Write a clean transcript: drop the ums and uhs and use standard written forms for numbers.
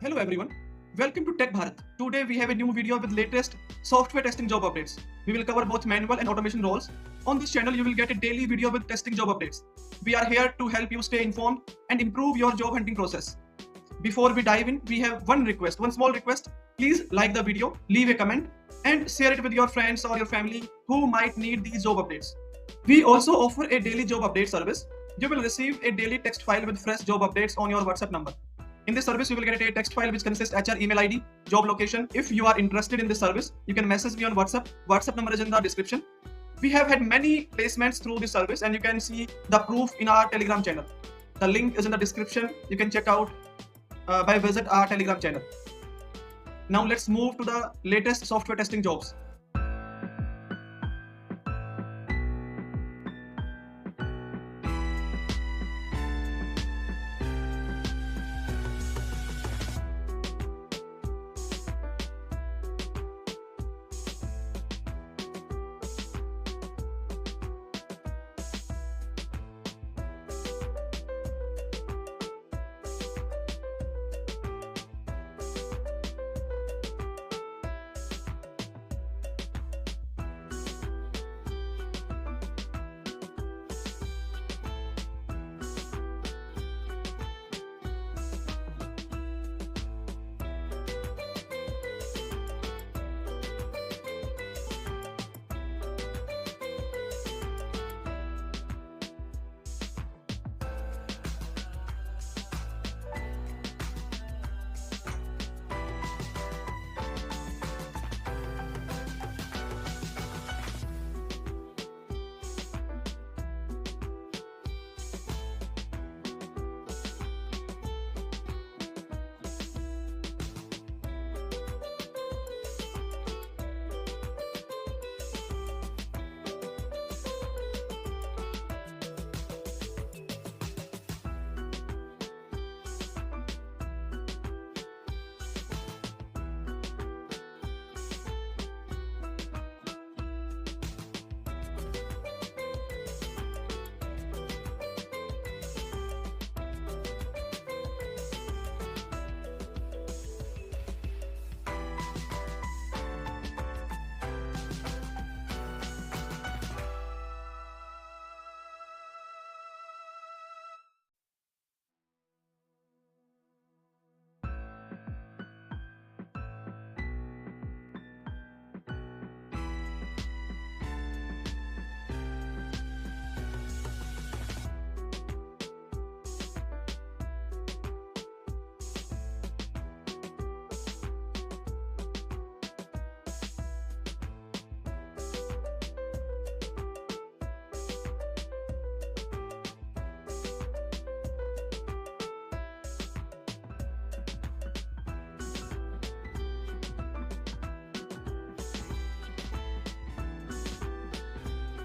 Hello everyone, welcome to Tech Bharat. Today we have a new video with latest software testing job updates. We will cover both manual and automation roles. On this channel you will get a daily video with testing job updates. We are here to help you stay informed and improve your job hunting process. Before we dive in, we have one small request. Please like the video, leave a comment and share it with your friends or your family who might need these job updates. We also offer a daily job update service. You will receive a daily text file with fresh job updates on your WhatsApp number. In this service, you will get a text file which consists HR email ID, job location. If you are interested in this service, you can message me on WhatsApp. WhatsApp number is in the description. We have had many placements through this service and you can see the proof in our Telegram channel. The link is in the description. You can check out by visit our Telegram channel. Now let's move to the latest software testing jobs.